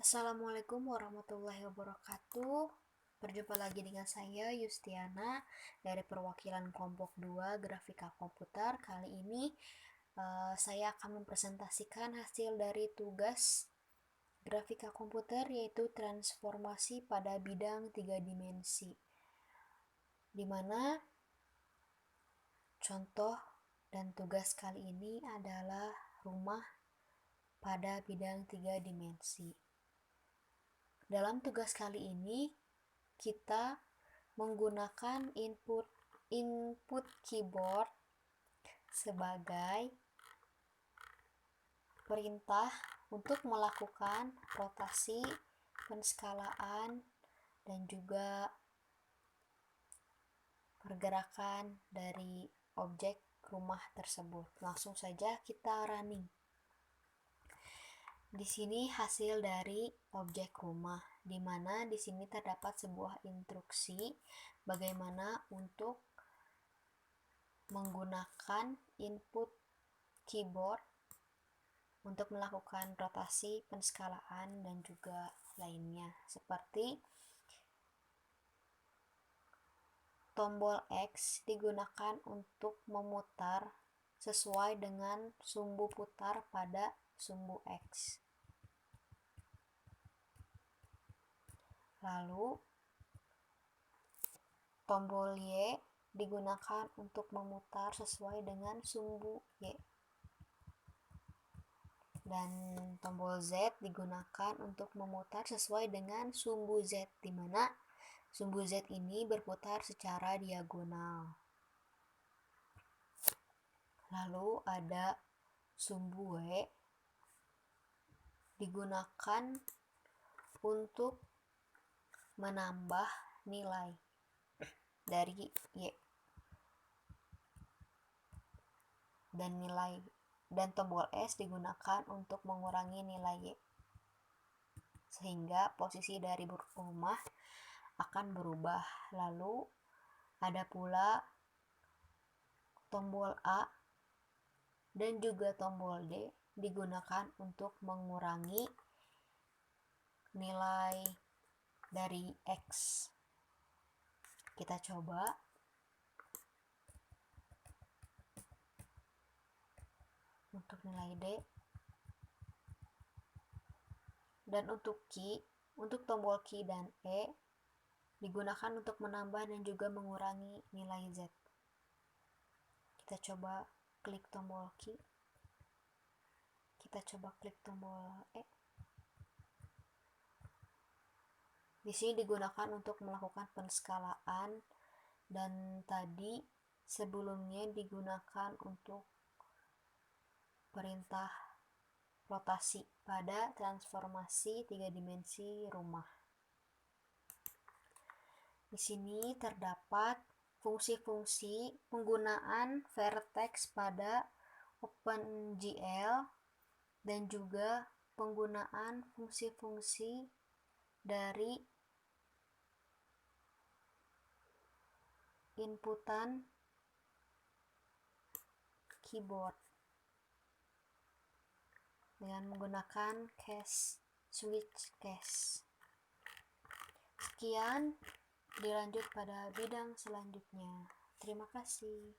Assalamualaikum warahmatullahi wabarakatuh. Berjumpa lagi dengan saya Yustiana dari perwakilan kelompok 2 Grafika Komputer. Kali ini saya akan mempresentasikan hasil dari tugas grafika komputer, yaitu transformasi pada bidang 3 dimensi, di mana contoh dan tugas kali ini adalah rumah pada bidang 3 dimensi. Dalam tugas kali ini kita menggunakan input keyboard sebagai perintah untuk melakukan rotasi, penskalaan, dan juga pergerakan dari objek rumah tersebut. Langsung saja kita running. Di sini hasil dari objek rumah, di mana di sini terdapat sebuah instruksi bagaimana untuk menggunakan input keyboard untuk melakukan rotasi, penskalaan, dan juga lainnya, seperti tombol X digunakan untuk memutar sesuai dengan sumbu putar pada sumbu X. Lalu tombol Y digunakan untuk memutar sesuai dengan sumbu Y. Dan tombol Z digunakan untuk memutar sesuai dengan sumbu Z, di mana sumbu Z ini berputar secara diagonal. Lalu ada sumbu W digunakan untuk menambah nilai dari Y, dan tombol S digunakan untuk mengurangi nilai Y, sehingga posisi dari rumah akan berubah. Lalu ada pula tombol A dan juga tombol D digunakan untuk mengurangi nilai dari X. Kita coba. Untuk nilai D. Dan untuk tombol Q dan E digunakan untuk menambah dan juga mengurangi nilai Z. Kita coba klik tombol Q. Kita coba klik tombol E. Di sini digunakan untuk melakukan penskalaan, dan tadi sebelumnya digunakan untuk perintah rotasi pada transformasi 3 dimensi rumah. Di sini terdapat fungsi-fungsi penggunaan vertex pada OpenGL dan juga penggunaan fungsi-fungsi dari inputan keyboard dengan menggunakan switch case. Sekian, dilanjut pada bidang selanjutnya. Terima kasih.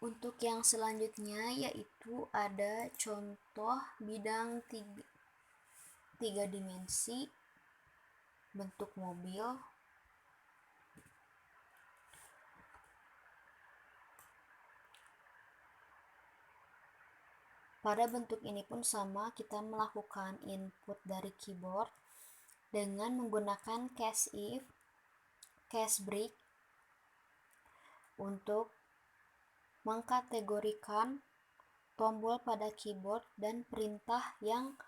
Untuk yang selanjutnya yaitu ada contoh bidang 3 dimensi bentuk mobil. Pada bentuk ini pun sama, kita melakukan input dari keyboard dengan menggunakan case if, case break untuk mengkategorikan tombol pada keyboard dan perintah yang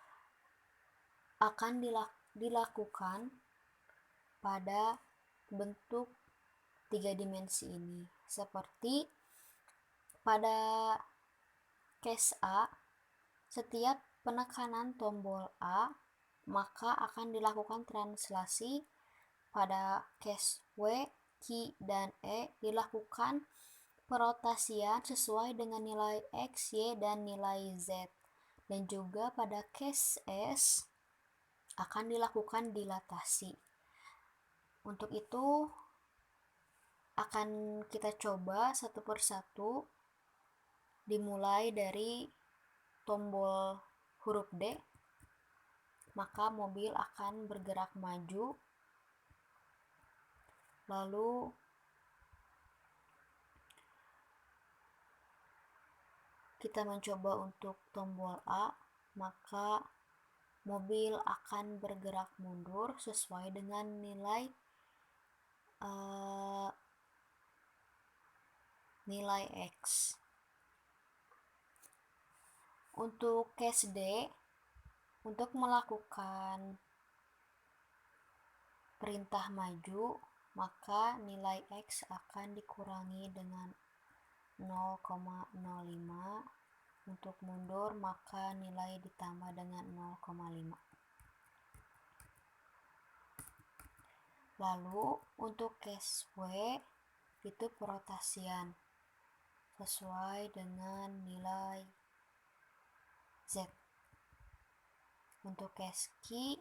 akan dilakukan pada bentuk 3 dimensi ini. Seperti pada case A, setiap penekanan tombol A maka akan dilakukan translasi pada case W, Q, dan E dilakukan perotasian sesuai dengan nilai X, Y, dan nilai Z. Dan juga pada case S akan dilakukan dilatasi. Untuk itu akan kita coba satu persatu, dimulai dari tombol huruf D, maka mobil akan bergerak maju. Lalu kita mencoba untuk tombol A, maka mobil akan bergerak mundur sesuai dengan nilai X. Untuk case D, untuk melakukan perintah maju, maka nilai X akan dikurangi dengan 0,05. Untuk mundur, maka nilai ditambah dengan 0,5. Lalu untuk case W itu perotasian sesuai dengan nilai Z. Untuk case Q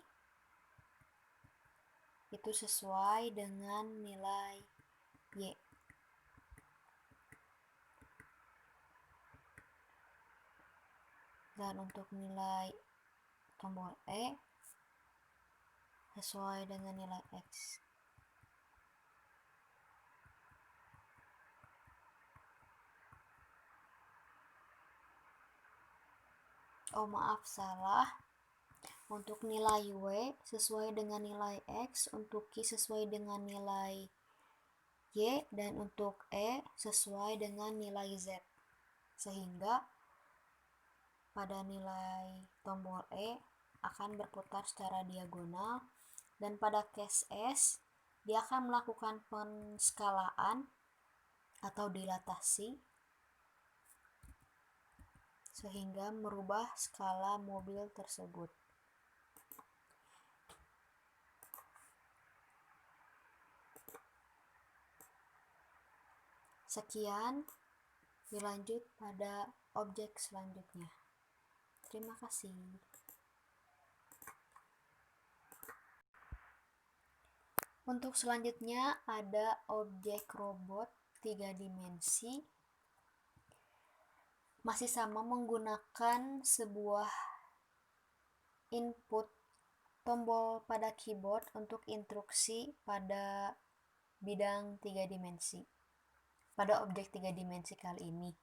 itu sesuai dengan nilai Y. Dan untuk nilai tombol E sesuai dengan nilai X. Oh maaf, salah. Untuk nilai W sesuai dengan nilai X, untuk Q sesuai dengan nilai Y, dan untuk E sesuai dengan nilai Z. Sehingga pada nilai tombol E akan berputar secara diagonal, dan pada case S dia akan melakukan penskalaan atau dilatasi sehingga merubah skala mobil tersebut. Sekian, dilanjut pada objek selanjutnya. Terima kasih. Untuk selanjutnya ada objek robot 3 dimensi. Masih sama menggunakan sebuah input tombol pada keyboard untuk instruksi pada bidang 3 dimensi. Pada objek 3 dimensi kali ini.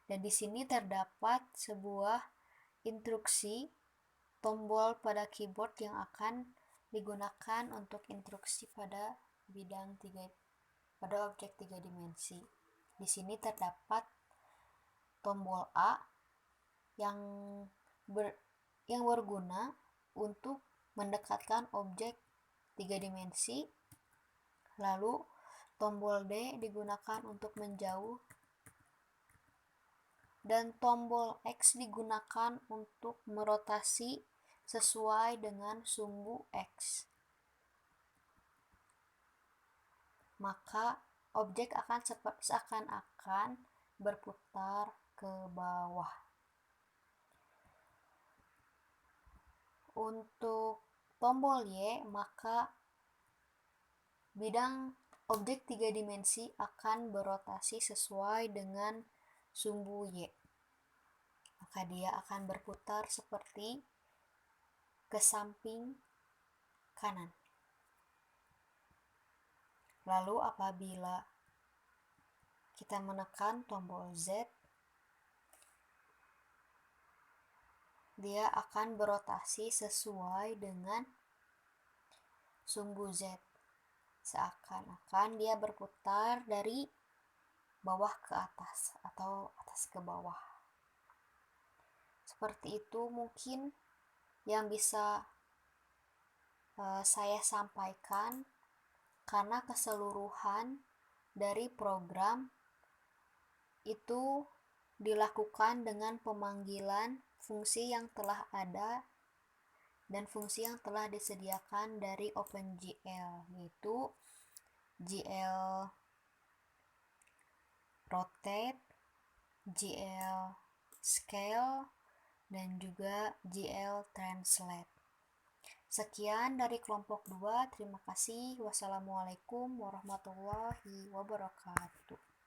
Dan di sini terdapat sebuah instruksi tombol pada keyboard yang akan digunakan untuk instruksi pada bidang 3 pada objek 3 dimensi. Di sini terdapat tombol A yang berguna untuk mendekatkan objek 3 dimensi. Lalu tombol D digunakan untuk menjauh, dan tombol X digunakan untuk merotasi sesuai dengan sumbu X. Maka objek akan seakan-akan berputar ke bawah. Untuk tombol Y, maka bidang objek 3 dimensi akan berotasi sesuai dengan sumbu Y. Maka dia akan berputar seperti ke samping kanan. Lalu apabila kita menekan tombol Z, dia akan berotasi sesuai dengan sumbu Z. Seakan-akan dia berputar dari bawah ke atas atau atas ke bawah. Seperti itu mungkin yang bisa saya sampaikan, karena keseluruhan dari program itu dilakukan dengan pemanggilan fungsi yang telah ada dan fungsi yang telah disediakan dari OpenGL, yaitu GL Rotate, GL Scale, dan juga GL Translate. Sekian dari kelompok 2. Terima kasih. Wassalamualaikum warahmatullahi wabarakatuh.